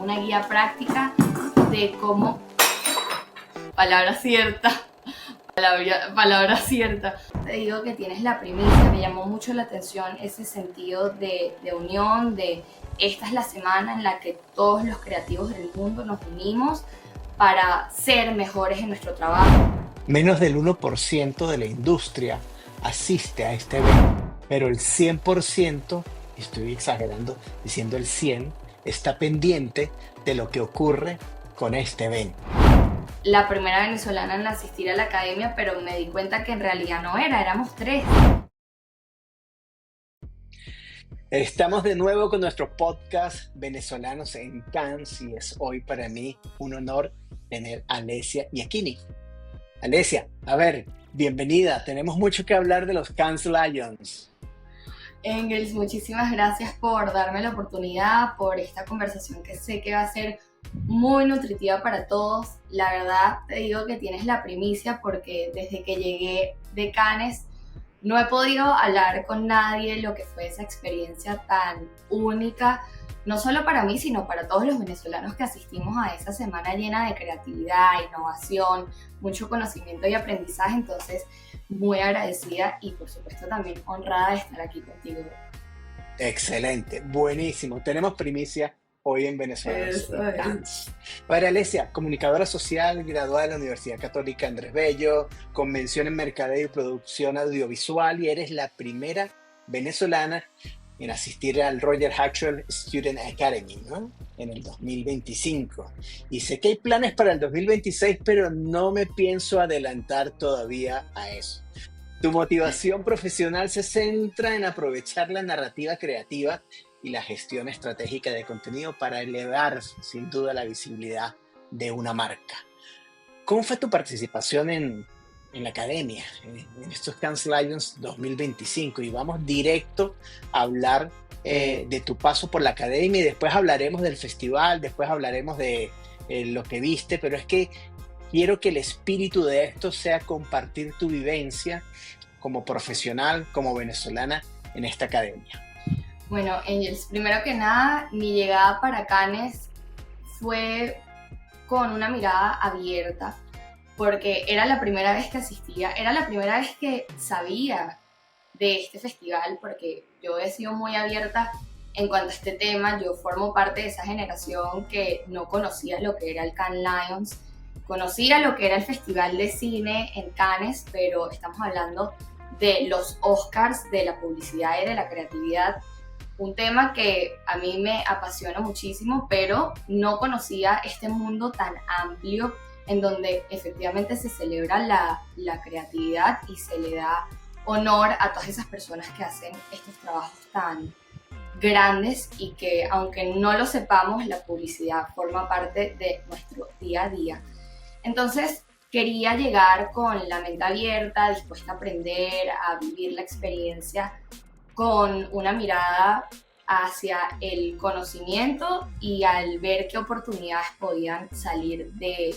una guía práctica de cómo... Palabra cierta. Te digo que tienes la primicia, me llamó mucho la atención ese sentido de unión, de esta es la semana en la que todos los creativos del mundo nos unimos para ser mejores en nuestro trabajo. Menos del 1% de la industria asiste a este evento, pero el 100%, y estoy exagerando diciendo el 100, está pendiente de lo que ocurre con este evento. La primera venezolana en asistir a la academia, pero me di cuenta que en realidad no éramos 3. Estamos de nuevo con nuestro podcast Venezolanos en Cannes y es hoy para mí un honor tener a Alesia Iachini. Alesia, a ver, bienvenida. Tenemos mucho que hablar de los Cannes Lions. Engels, muchísimas gracias por darme la oportunidad, por esta conversación que sé que va a ser muy nutritiva para todos. La verdad te digo que tienes la primicia porque desde que llegué de Cannes no he podido hablar con nadie lo que fue esa experiencia tan única, no solo para mí, sino para todos los venezolanos que asistimos a esa semana llena de creatividad, innovación, mucho conocimiento y aprendizaje. Entonces, muy agradecida y por supuesto también honrada de estar aquí contigo. Excelente, buenísimo. Tenemos primicia hoy en Venezolanos Eso en Cannes. Para Alesia, comunicadora social, graduada de la Universidad Católica Andrés Bello, con mención en mercadeo y producción audiovisual, y eres la primera venezolana en asistir al Roger Hatchell Student Academy, ¿no? En el 2025. Y sé que hay planes para el 2026, pero no me pienso adelantar todavía a eso. Tu motivación profesional se centra en aprovechar la narrativa creativa y la gestión estratégica de contenido para elevar, sin duda, la visibilidad de una marca. ¿Cómo fue tu participación en la academia, en estos Cannes Lions 2025? Y vamos directo a hablar de tu paso por la academia y después hablaremos del festival, después hablaremos de lo que viste, pero es que quiero que el espíritu de esto sea compartir tu vivencia como profesional, como venezolana en esta academia. Bueno, Angels, primero que nada, mi llegada para Cannes fue con una mirada abierta, porque era la primera vez que asistía, era la primera vez que sabía de este festival, porque yo he sido muy abierta en cuanto a este tema. Yo formo parte de esa generación que no conocía lo que era el Cannes Lions, conocía lo que era el Festival de Cine en Cannes, pero estamos hablando de los Oscars, de la publicidad y de la creatividad, un tema que a mí me apasiona muchísimo, pero no conocía este mundo tan amplio en donde efectivamente se celebra la creatividad y se le da honor a todas esas personas que hacen estos trabajos tan grandes y que, aunque no lo sepamos, la publicidad forma parte de nuestro día a día. Entonces, quería llegar con la mente abierta, dispuesta a aprender, a vivir la experiencia con una mirada hacia el conocimiento y al ver qué oportunidades podían salir de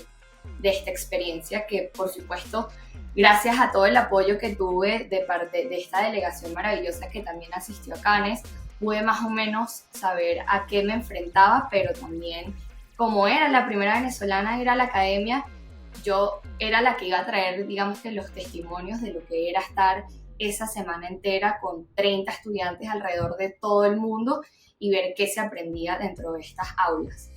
esta experiencia, que por supuesto, gracias a todo el apoyo que tuve de parte de esta delegación maravillosa que también asistió a Cannes, pude más o menos saber a qué me enfrentaba, pero también, como era la primera venezolana a ir a la academia, yo era la que iba a traer, digamos que los testimonios de lo que era estar esa semana entera con 30 estudiantes alrededor de todo el mundo y ver qué se aprendía dentro de estas aulas.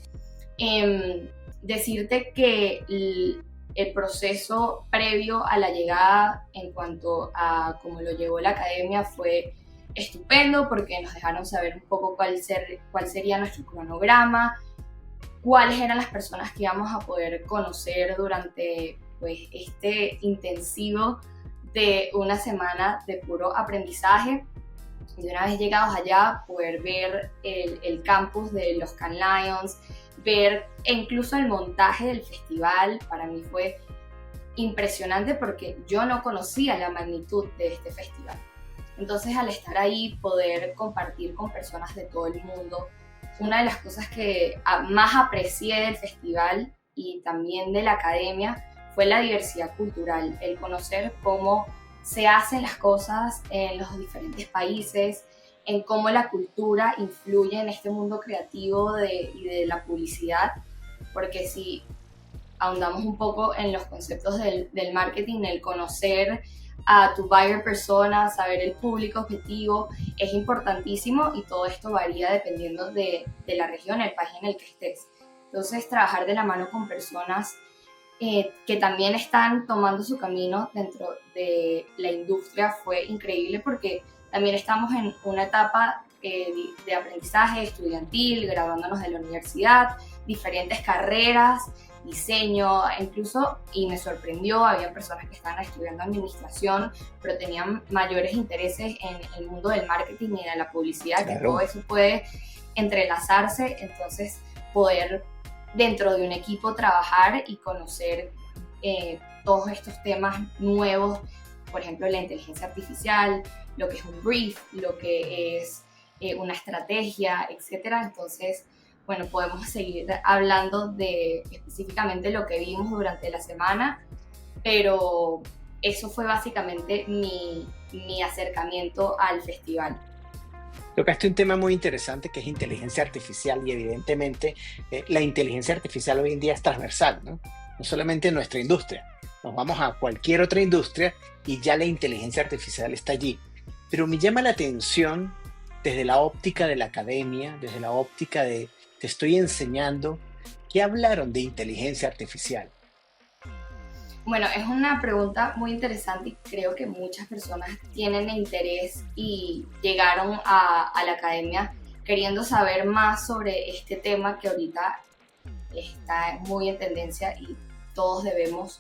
Decirte que el proceso previo a la llegada en cuanto a cómo lo llevó la academia fue estupendo, porque nos dejaron saber un poco cuál sería nuestro cronograma, cuáles eran las personas que íbamos a poder conocer durante pues, este intensivo de una semana de puro aprendizaje. Y una vez llegados allá, poder ver el campus de los Cannes Lions, ver incluso el montaje del festival, para mí fue impresionante porque yo no conocía la magnitud de este festival. Entonces, al estar ahí, poder compartir con personas de todo el mundo, una de las cosas que más aprecié del festival y también de la academia fue la diversidad cultural, el conocer cómo se hacen las cosas en los diferentes países, en cómo la cultura influye en este mundo creativo y de la publicidad, porque si ahondamos un poco en los conceptos del marketing, el conocer a tu buyer persona, saber el público objetivo, es importantísimo y todo esto varía dependiendo de la región, el país en el que estés. Entonces, trabajar de la mano con personas que también están tomando su camino dentro de la industria fue increíble porque también estamos en una etapa de aprendizaje estudiantil, graduándonos de la universidad, diferentes carreras, diseño, incluso, y me sorprendió, había personas que estaban estudiando administración, pero tenían mayores intereses en el mundo del marketing y de la publicidad, claro, que todo eso puede entrelazarse, entonces poder dentro de un equipo trabajar y conocer todos estos temas nuevos, por ejemplo la inteligencia artificial, lo que es un brief, lo que es una estrategia, etcétera. Entonces, bueno, podemos seguir hablando de específicamente lo que vimos durante la semana, pero eso fue básicamente mi acercamiento al festival. Tocaste un tema muy interesante que es inteligencia artificial y evidentemente la inteligencia artificial hoy en día es transversal, ¿no? No solamente en nuestra industria, nos vamos a cualquier otra industria y ya la inteligencia artificial está allí. Pero me llama la atención desde la óptica de la academia, desde la óptica de te estoy enseñando, ¿qué hablaron de inteligencia artificial? Bueno, es una pregunta muy interesante y creo que muchas personas tienen interés y llegaron a la academia queriendo saber más sobre este tema que ahorita está muy en tendencia y todos debemos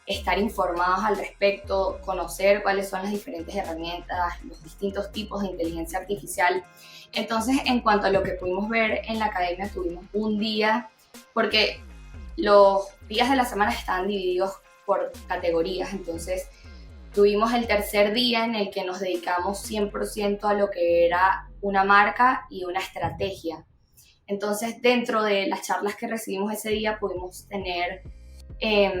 estar informados al respecto, conocer cuáles son las diferentes herramientas, los distintos tipos de inteligencia artificial. Entonces, en cuanto a lo que pudimos ver en la academia, tuvimos un día, porque los días de la semana estaban divididos por categorías, entonces tuvimos el tercer día en el que nos dedicamos 100% a lo que era una marca y una estrategia. Entonces, dentro de las charlas que recibimos ese día, pudimos tener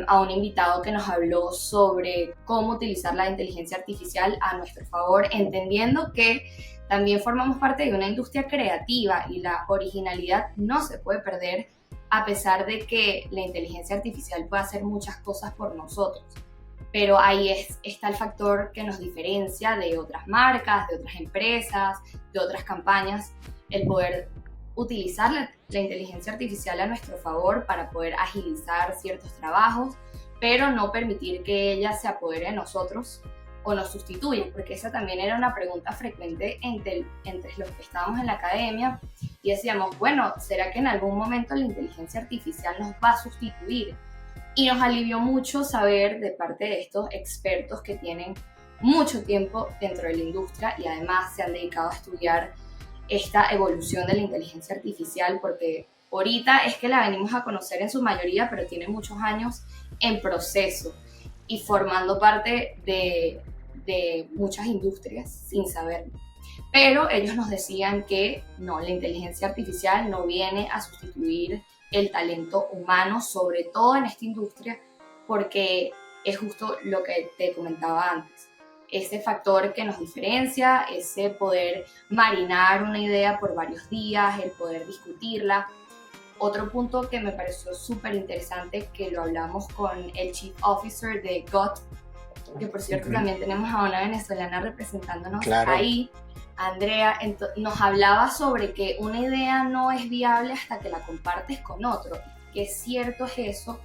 a un invitado que nos habló sobre cómo utilizar la inteligencia artificial a nuestro favor, entendiendo que también formamos parte de una industria creativa y la originalidad no se puede perder a pesar de que la inteligencia artificial puede hacer muchas cosas por nosotros. Pero ahí está el factor que nos diferencia de otras marcas, de otras empresas, de otras campañas, el poder utilizar la inteligencia artificial a nuestro favor para poder agilizar ciertos trabajos, pero no permitir que ella se apodere de nosotros o nos sustituya, porque esa también era una pregunta frecuente entre los que estábamos en la academia y decíamos, bueno, ¿será que en algún momento la inteligencia artificial nos va a sustituir? Y nos alivió mucho saber de parte de estos expertos que tienen mucho tiempo dentro de la industria y además se han dedicado a estudiar esta evolución de la inteligencia artificial, porque ahorita es que la venimos a conocer en su mayoría, pero tiene muchos años en proceso y formando parte de muchas industrias sin saberlo. Pero ellos nos decían que no, la inteligencia artificial no viene a sustituir el talento humano, sobre todo en esta industria, porque es justo lo que te comentaba antes. Ese factor que nos diferencia, ese poder marinar una idea por varios días, el poder discutirla. Otro punto que me pareció súper interesante, que lo hablamos con el Chief Officer de GOT, que por cierto también tenemos a una venezolana representándonos ahí, Andrea, nos hablaba sobre que una idea no es viable hasta que la compartes con otro. Que es cierto es eso,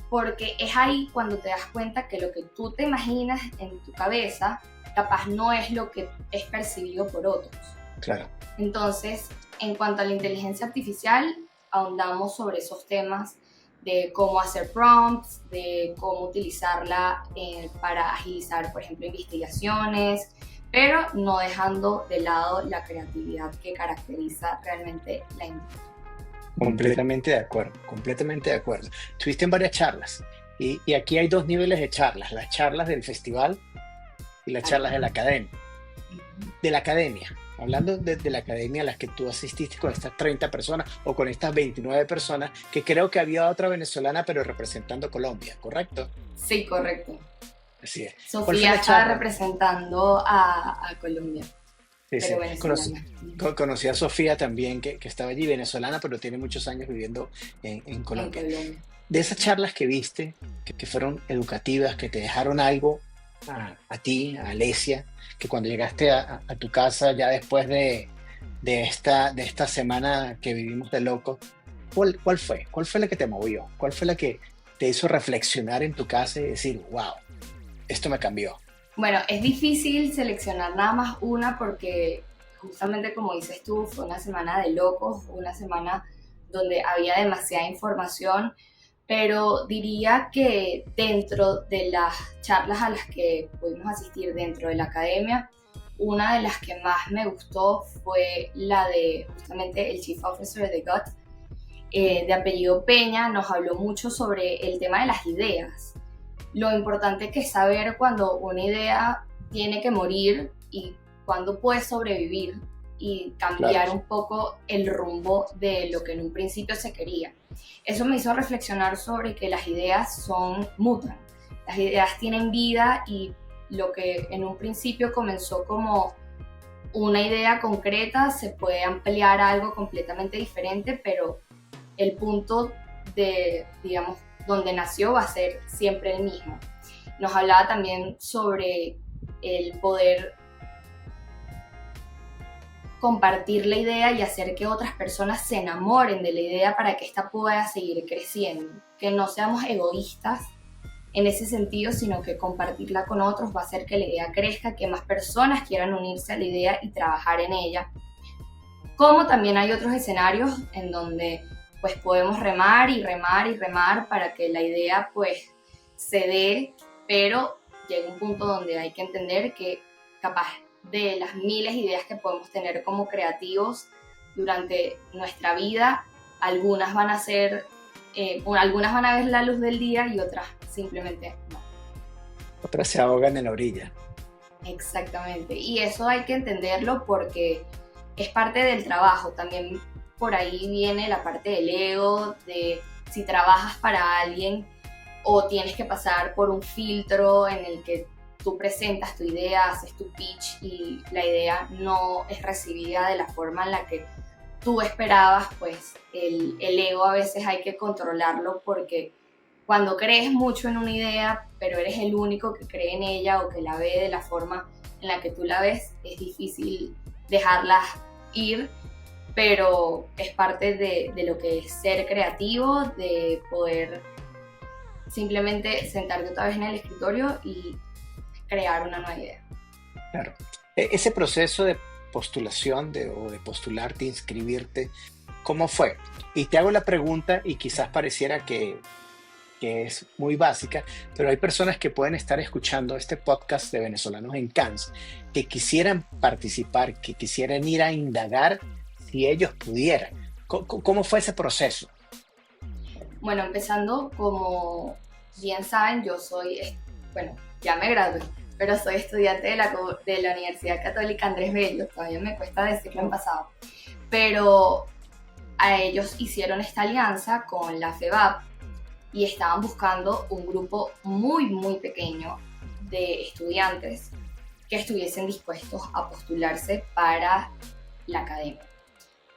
porque es ahí cuando te das cuenta que lo que tú te imaginas en tu cabeza capaz no es lo que es percibido por otros. Claro. Entonces, en cuanto a la inteligencia artificial, ahondamos sobre esos temas de cómo hacer prompts, de cómo utilizarla para agilizar, por ejemplo, investigaciones, pero no dejando de lado la creatividad que caracteriza realmente la industria. Completamente de acuerdo, completamente de acuerdo. Estuviste en varias charlas y aquí hay dos niveles de charlas, las charlas del festival y las charlas de la academia. De la academia, hablando de la academia a las que tú asististe con estas 30 personas o con estas 29 personas, que creo que había otra venezolana pero representando Colombia, ¿correcto? Sí, correcto. Así es. Sofía está representando a Colombia. Sí, pero sí. venezolana. Conocí a Sofía también, que estaba allí, venezolana, pero tiene muchos años viviendo en En Colombia. Colombia. De esas charlas que viste, que fueron educativas, que te dejaron algo a ti, a Alesia, que cuando llegaste a tu casa ya después de esta semana que vivimos de loco, ¿cuál fue? ¿Cuál fue la que te movió? ¿Cuál fue la que te hizo reflexionar en tu casa y decir, wow, esto me cambió? Bueno, es difícil seleccionar nada más una porque justamente como dices tú, fue una semana de locos, una semana donde había demasiada información, pero diría que dentro de las charlas a las que pudimos asistir dentro de la academia, una de las que más me gustó fue la de justamente el Chief Officer de GUT, de apellido Peña. Nos habló mucho sobre el tema de las ideas, lo importante que es saber cuando una idea tiene que morir y cuándo puede sobrevivir y Claro. cambiar un poco el rumbo de lo que en un principio se quería. Eso me hizo reflexionar sobre que las ideas mutan, las ideas tienen vida y lo que en un principio comenzó como una idea concreta se puede ampliar a algo completamente diferente, pero el punto de, digamos, donde nació va a ser siempre el mismo. Nos hablaba también sobre el poder compartir la idea y hacer que otras personas se enamoren de la idea para que ésta pueda seguir creciendo. Que no seamos egoístas en ese sentido, sino que compartirla con otros va a hacer que la idea crezca, que más personas quieran unirse a la idea y trabajar en ella. Como también hay otros escenarios en donde pues podemos remar y remar y remar para que la idea pues se dé, pero llega un punto donde hay que entender que capaz de las miles de ideas que podemos tener como creativos durante nuestra vida, algunas van a ser, algunas van a ver la luz del día y otras simplemente no. Otras se ahogan en la orilla. Exactamente, y eso hay que entenderlo porque es parte del trabajo. También por ahí viene la parte del ego, de si trabajas para alguien o tienes que pasar por un filtro en el que tú presentas tu idea, haces tu pitch y la idea no es recibida de la forma en la que tú esperabas, pues el ego a veces hay que controlarlo porque cuando crees mucho en una idea, pero eres el único que cree en ella o que la ve de la forma en la que tú la ves, es difícil dejarla ir, pero es parte de lo que es ser creativo, de poder simplemente sentarte otra vez en el escritorio y crear una nueva idea. Claro. Ese proceso de postulación o de postularte, inscribirte, ¿cómo fue? Y te hago la pregunta y quizás pareciera que es muy básica, pero hay personas que pueden estar escuchando este podcast de venezolanos en Cannes, que quisieran participar, que quisieran ir a indagar si ellos pudieran. ¿Cómo fue ese proceso? Bueno, empezando, como bien saben, yo soy, bueno, ya me gradué, pero soy estudiante de la Universidad Católica Andrés Bello, todavía me cuesta decirlo en pasado, pero a ellos hicieron esta alianza con la FEVAP y estaban buscando un grupo muy, muy pequeño de estudiantes que estuviesen dispuestos a postularse para la academia.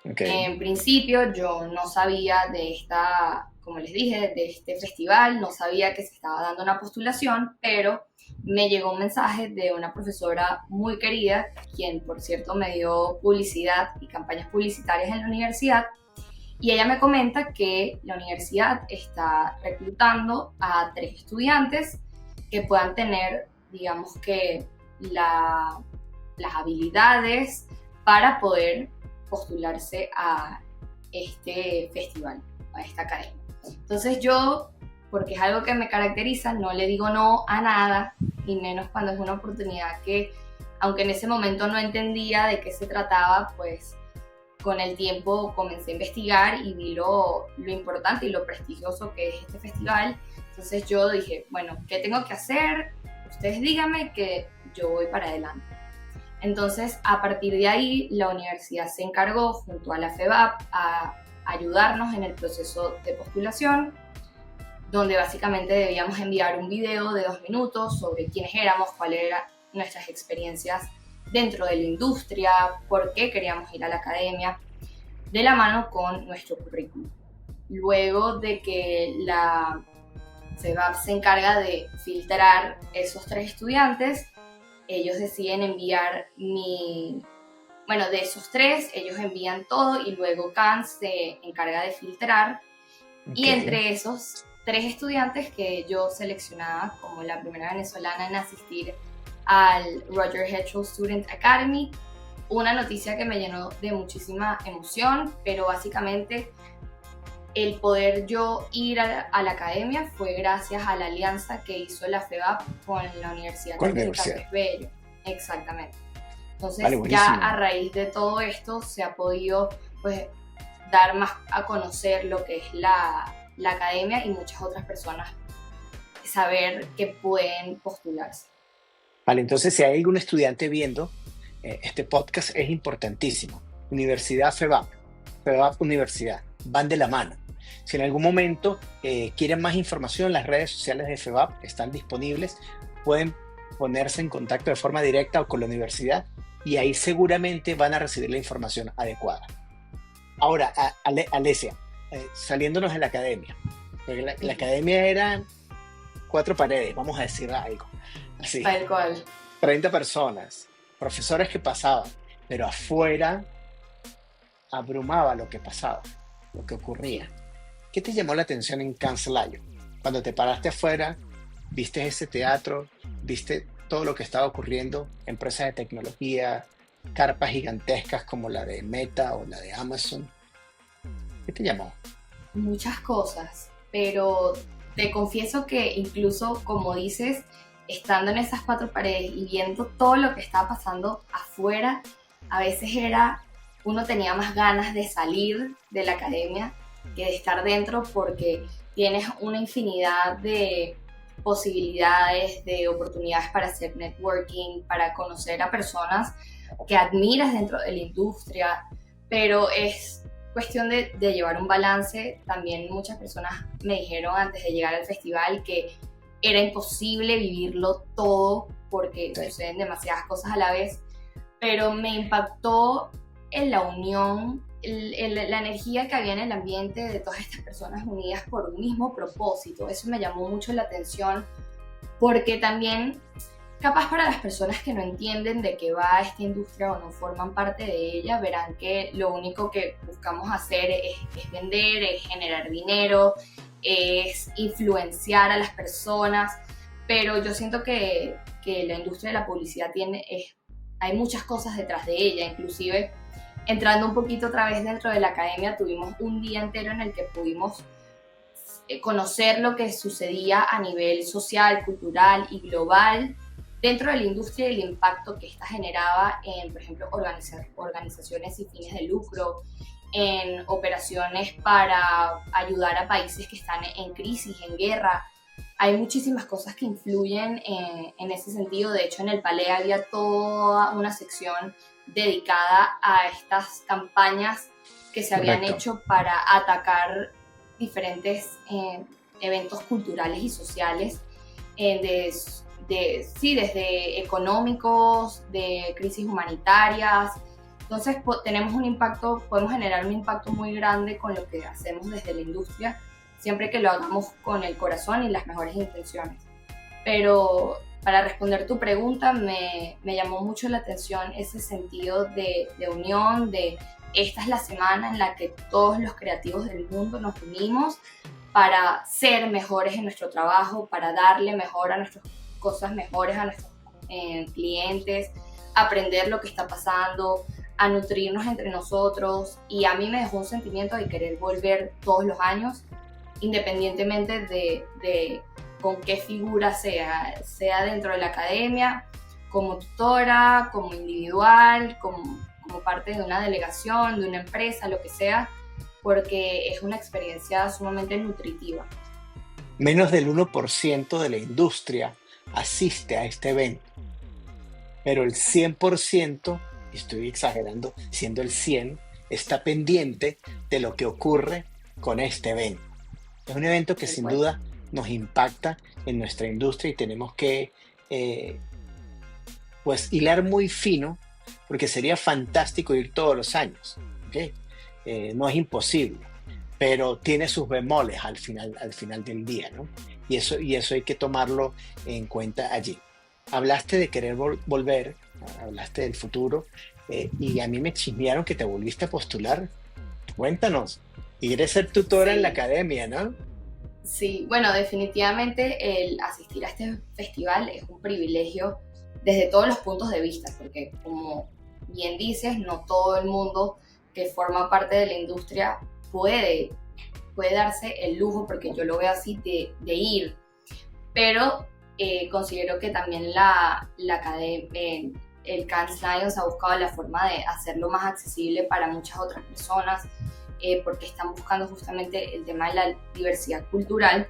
Okay. En principio yo no sabía de esta, como les dije, de este festival, no sabía que se estaba dando una postulación, pero me llegó un mensaje de una profesora muy querida, quien por cierto me dio publicidad y campañas publicitarias en la universidad, y ella me comenta que la universidad está reclutando a 3 estudiantes que puedan tener, digamos que, las habilidades para poder postularse a este festival, a esta academia. Entonces yo, porque es algo que me caracteriza, no le digo no a nada, y menos cuando es una oportunidad que, aunque en ese momento no entendía de qué se trataba, pues con el tiempo comencé a investigar y vi lo importante y lo prestigioso que es este festival. Entonces yo dije, bueno, ¿qué tengo que hacer? Ustedes díganme que yo voy para adelante. Entonces, a partir de ahí, la universidad se encargó, junto a la FEVAP, a ayudarnos en el proceso de postulación, donde básicamente debíamos enviar un video de 2 minutos sobre quiénes éramos, cuáles eran nuestras experiencias dentro de la industria, por qué queríamos ir a la academia, de la mano con nuestro currículum. Luego de que la FEVAP se encarga de filtrar esos 3 estudiantes, ellos deciden enviar de esos 3, ellos envían todo y luego CANS se encarga de filtrar. Y entre esos 3 estudiantes que yo seleccionaba como la primera venezolana en asistir al Roger Heschel Student Academy, una noticia que me llenó de muchísima emoción, pero básicamente el poder yo ir a la academia fue gracias a la alianza que hizo la FEVAP con la Universidad Católica Andrés Bello. Exactamente. Entonces, ya a raíz de todo esto se ha podido pues dar más a conocer lo que es la academia y muchas otras personas saber que pueden postularse. Vale, entonces si hay algún estudiante viendo este podcast, es importantísimo. Universidad FEVAP, FEVAP Universidad, van de la mano. Si en algún momento quieren más información, las redes sociales de FEVAP están disponibles, pueden ponerse en contacto de forma directa o con la universidad y ahí seguramente van a recibir la información adecuada. Ahora, Alesia, saliéndonos de la academia, porque la academia era 4 paredes, vamos a decir algo así. Tal cual. 30 personas, profesores que pasaban, pero afuera abrumaba lo que pasaba, lo que ocurría. ¿Qué te llamó la atención en Cancelayo? Cuando te paraste afuera, viste ese teatro, viste todo lo que estaba ocurriendo, empresas de tecnología, carpas gigantescas como la de Meta o la de Amazon. ¿Qué te llamó? Muchas cosas, pero te confieso que incluso, como dices, estando en esas 4 paredes y viendo todo lo que estaba pasando afuera, a veces uno tenía más ganas de salir de la academia que de estar dentro, porque tienes una infinidad de posibilidades, de oportunidades para hacer networking, para conocer a personas que admiras dentro de la industria, pero es cuestión de llevar un balance. También muchas personas me dijeron antes de llegar al festival que era imposible vivirlo todo porque suceden demasiadas cosas a la vez, pero me impactó en la unión, la energía que había en el ambiente de todas estas personas unidas por un mismo propósito. Eso me llamó mucho la atención, porque también capaz para las personas que no entienden de qué va esta industria o no forman parte de ella, verán que lo único que buscamos hacer es vender, es generar dinero, es influenciar a las personas, pero yo siento que la industria de la publicidad hay muchas cosas detrás de ella. Inclusive entrando un poquito otra vez dentro de la academia, tuvimos un día entero en el que pudimos conocer lo que sucedía a nivel social, cultural y global dentro de la industria y el impacto que esta generaba en, por ejemplo, organizaciones sin fines de lucro, en operaciones para ayudar a países que están en crisis, en guerra. Hay muchísimas cosas que influyen en ese sentido. De hecho, en el Palais había toda una sección dedicada a estas campañas que se habían hecho para atacar diferentes eventos culturales y sociales, desde económicos, de crisis humanitarias. Entonces podemos generar un impacto muy grande con lo que hacemos desde la industria, siempre que lo hagamos con el corazón y las mejores intenciones. Pero para responder tu pregunta, me llamó mucho la atención ese sentido de unión, de esta es la semana en la que todos los creativos del mundo nos unimos para ser mejores en nuestro trabajo, para darle cosas mejores a nuestros clientes, aprender lo que está pasando, a nutrirnos entre nosotros. Y a mí me dejó un sentimiento de querer volver todos los años, independientemente de con qué figura sea dentro de la academia, como tutora, como individual, como parte de una delegación, de una empresa, lo que sea, porque es una experiencia sumamente nutritiva. Menos del 1% de la industria asiste a este evento, pero el 100%, y estoy exagerando, siendo el 100%, está pendiente de lo que ocurre con este evento. Es un evento que sin duda nos impacta en nuestra industria y tenemos que pues hilar muy fino, porque sería fantástico ir todos los años, ¿ok? No es imposible, pero tiene sus bemoles al final del día, ¿no? Y eso hay que tomarlo en cuenta allí. Hablaste de querer volver, hablaste del futuro, y a mí me chismearon que te volviste a postular. Cuéntanos. Y quieres ser tutora en la Sí, academia, ¿no? sí, bueno, definitivamente el asistir a este festival es un privilegio desde todos los puntos de vista, porque como bien dices, no todo el mundo que forma parte de la industria puede, puede darse el lujo, porque yo lo veo así, de ir. Pero considero que también la academia, el Cannes Lions ha buscado la forma de hacerlo más accesible para muchas otras personas, porque están buscando justamente el tema de la diversidad cultural.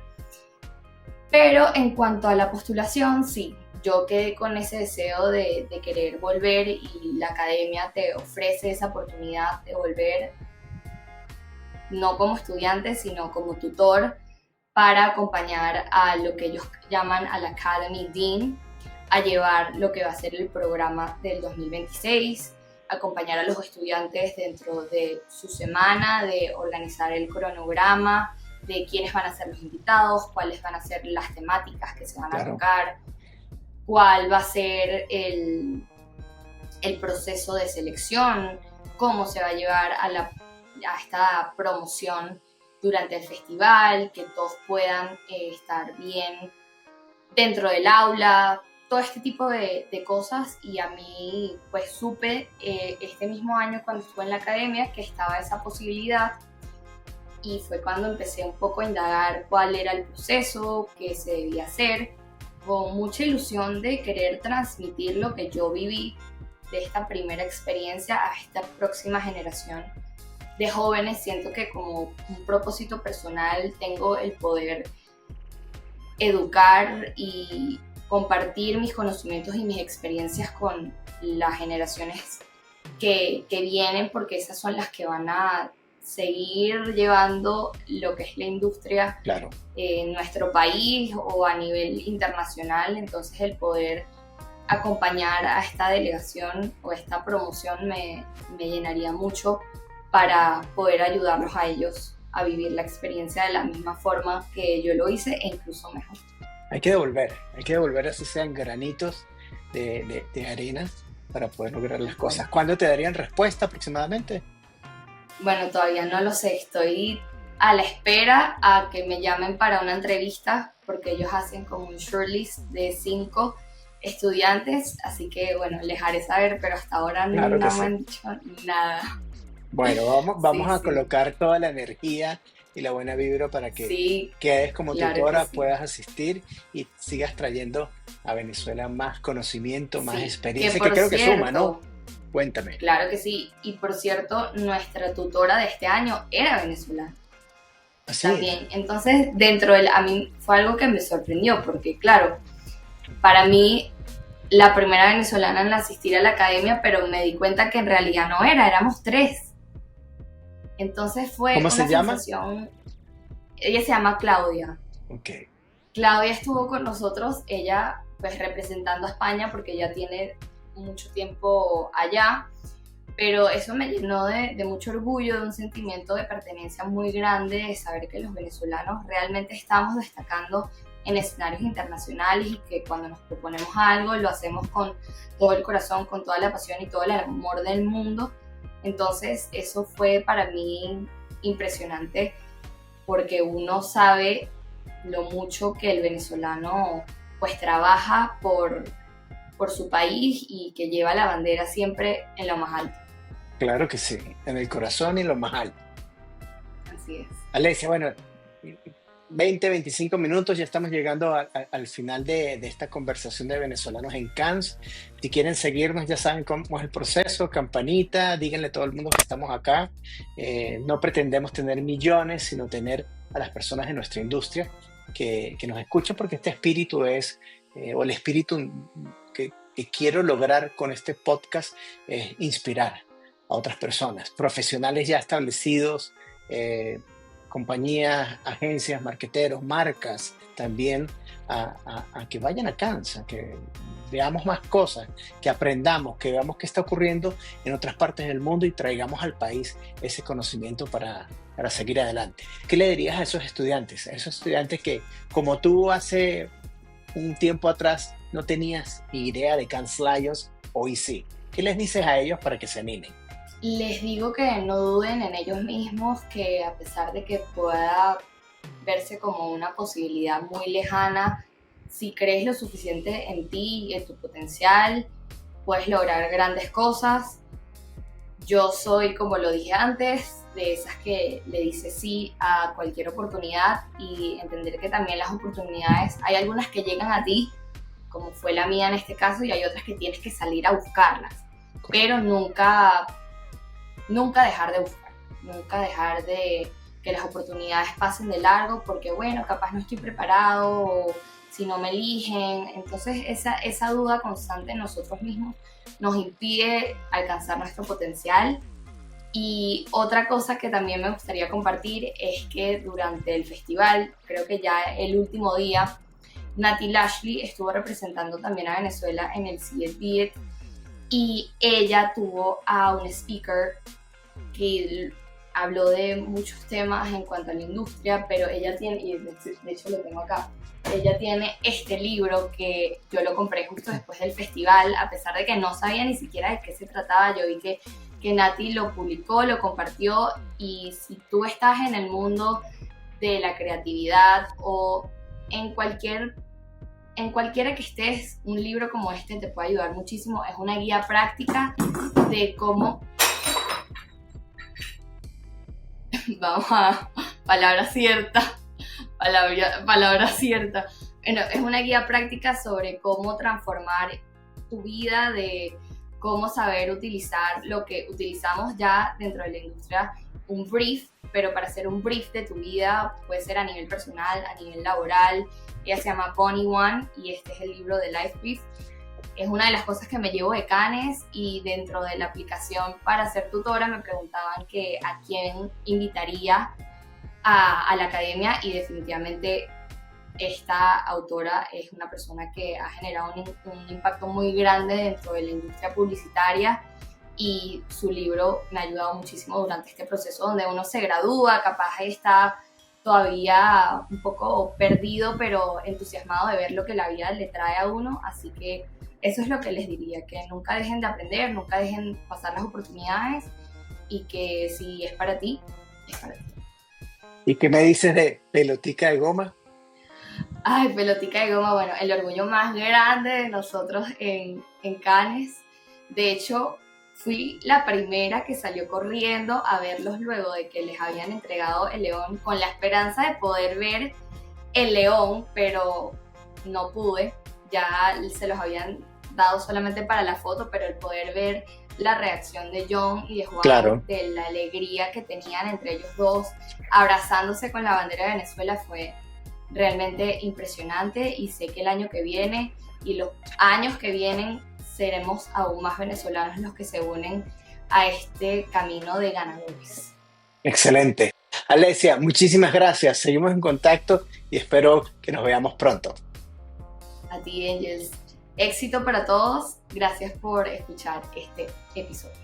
Pero en cuanto a la postulación, sí, yo quedé con ese deseo de querer volver, y la academia te ofrece esa oportunidad de volver, no como estudiante, sino como tutor, para acompañar a lo que ellos llaman al Academy Dean a llevar lo que va a ser el programa del 2026, acompañar a los estudiantes dentro de su semana, de organizar el cronograma, de quiénes van a ser los invitados, cuáles van a ser las temáticas que se van a Claro. tocar, cuál va a ser el proceso de selección, cómo se va a llevar a esta promoción durante el festival, que todos puedan estar bien dentro del aula, todo este tipo de cosas. Y a mí pues supe este mismo año, cuando estuve en la academia, que estaba esa posibilidad, y fue cuando empecé un poco a indagar cuál era el proceso, qué se debía hacer, con mucha ilusión de querer transmitir lo que yo viví de esta primera experiencia a esta próxima generación de jóvenes. Siento que como un propósito personal tengo el poder educar y compartir mis conocimientos y mis experiencias con las generaciones que vienen, porque esas son las que van a seguir llevando lo que es la industria Claro. en nuestro país o a nivel internacional. Entonces el poder acompañar a esta delegación o esta promoción me llenaría mucho, para poder ayudarlos a ellos a vivir la experiencia de la misma forma que yo lo hice, e incluso mejor. Hay que devolver así sean granitos de arena para poder lograr las Bueno, cosas. ¿Cuándo te darían respuesta aproximadamente? bueno, todavía no lo sé, estoy a la espera a que me llamen para una entrevista, porque ellos hacen como un shortlist de 5 estudiantes, así que bueno, les haré saber, pero hasta ahora Claro que no me sí. han dicho nada. Bueno, vamos Sí, a sí, colocar toda la energía y la buena vibra para que sí, quedes como claro que tutora, sí. puedas asistir y sigas trayendo a Venezuela más conocimiento, más Sí, que experiencia, que por creo que suma, ¿no? cierto, Cuéntame. claro que sí, y por cierto, nuestra tutora de este año era venezolana Así, también. Entonces, a mí fue algo que me sorprendió, porque claro, para mí la primera venezolana en asistir a la academia, pero me di cuenta que en realidad no era, éramos 3. Entonces fue ¿cómo se una llama? sensación. Ella se llama Claudia. Ok, Claudia estuvo con nosotros, ella pues representando a España, porque ella tiene mucho tiempo allá, pero eso me llenó de mucho orgullo, de un sentimiento de pertenencia muy grande, de saber que los venezolanos realmente estamos destacando en escenarios internacionales, y que cuando nos proponemos algo lo hacemos con todo el corazón, con toda la pasión y todo el amor del mundo. Entonces eso fue para mí impresionante, porque uno sabe lo mucho que el venezolano pues trabaja por su país, y que lleva la bandera siempre en lo más alto. claro que sí, en el corazón y en lo más alto. Así es. Alesia, bueno, 20, 25 minutos, ya estamos llegando al final de esta conversación de venezolanos en Cannes. Si quieren seguirnos, ya saben cómo es el proceso, campanita, díganle a todo el mundo que estamos acá. No pretendemos tener millones, sino tener a las personas de nuestra industria que nos escuchan, porque este espíritu es, o el espíritu que quiero lograr con este podcast, es inspirar a otras personas, profesionales ya establecidos, compañías, agencias, marqueteros, marcas también, a que vayan a Cannes, a que veamos más cosas, que aprendamos, que veamos qué está ocurriendo en otras partes del mundo y traigamos al país ese conocimiento para seguir adelante. ¿Qué le dirías a esos estudiantes que, como tú hace un tiempo atrás, no tenías idea de Cannes Lions, hoy sí? ¿Qué les dices a ellos para que se animen? Les digo que no duden en ellos mismos, que a pesar de que pueda verse como una posibilidad muy lejana, si crees lo suficiente en ti y en tu potencial, puedes lograr grandes cosas. Yo soy, como lo dije antes, de esas que le dice sí a cualquier oportunidad, y entender que también las oportunidades, hay algunas que llegan a ti, como fue la mía en este caso, y hay otras que tienes que salir a buscarlas, pero nunca dejar de buscar, nunca dejar de que las oportunidades pasen de largo, porque bueno, capaz no estoy preparado, o si no me eligen. Entonces esa duda constante en nosotros mismos nos impide alcanzar nuestro potencial. Y otra cosa que también me gustaría compartir es que durante el festival, creo que ya el último día, Nati Lashley estuvo representando también a Venezuela en el CEDIET, y ella tuvo a un speaker que habló de muchos temas en cuanto a la industria, pero ella tiene, y de hecho lo tengo acá, ella tiene este libro que yo lo compré justo después del festival, a pesar de que no sabía ni siquiera de qué se trataba. Yo vi que Nati lo publicó, lo compartió, y si tú estás en el mundo de la creatividad o en cualquiera que estés, un libro como este te puede ayudar muchísimo. Es una guía práctica de cómo... Vamos a palabra cierta. Bueno, es una guía práctica sobre cómo transformar tu vida, de cómo saber utilizar lo que utilizamos ya dentro de la industria, un brief, pero para hacer un brief de tu vida, puede ser a nivel personal, a nivel laboral. Ella se llama Bonnie One y este es el libro de Life Brief. Es una de las cosas que me llevo de Cannes, y dentro de la aplicación para ser tutora me preguntaban que a quién invitaría a la academia, y definitivamente esta autora es una persona que ha generado un impacto muy grande dentro de la industria publicitaria, y su libro me ha ayudado muchísimo durante este proceso donde uno se gradúa, capaz está todavía un poco perdido, pero entusiasmado de ver lo que la vida le trae a uno. Así que eso es lo que les diría, que nunca dejen de aprender, nunca dejen pasar las oportunidades, y que si es para ti, es para ti. ¿Y qué me dices de Pelotica de Goma? Ay, Pelotica de Goma, bueno, el orgullo más grande de nosotros en Cannes. De hecho, fui la primera que salió corriendo a verlos luego de que les habían entregado el león, con la esperanza de poder ver el león, pero no pude. Ya se los habían dado solamente para la foto, pero el poder ver la reacción de John y de Juan, Claro. de la alegría que tenían entre ellos dos, abrazándose con la bandera de Venezuela, fue realmente impresionante. Y sé que el año que viene y los años que vienen seremos aún más venezolanos los que se unen a este camino de ganadores. Excelente. Alesia, muchísimas gracias. Seguimos en contacto y espero que nos veamos pronto. A ti, Angels. Éxito para todos. Gracias por escuchar este episodio.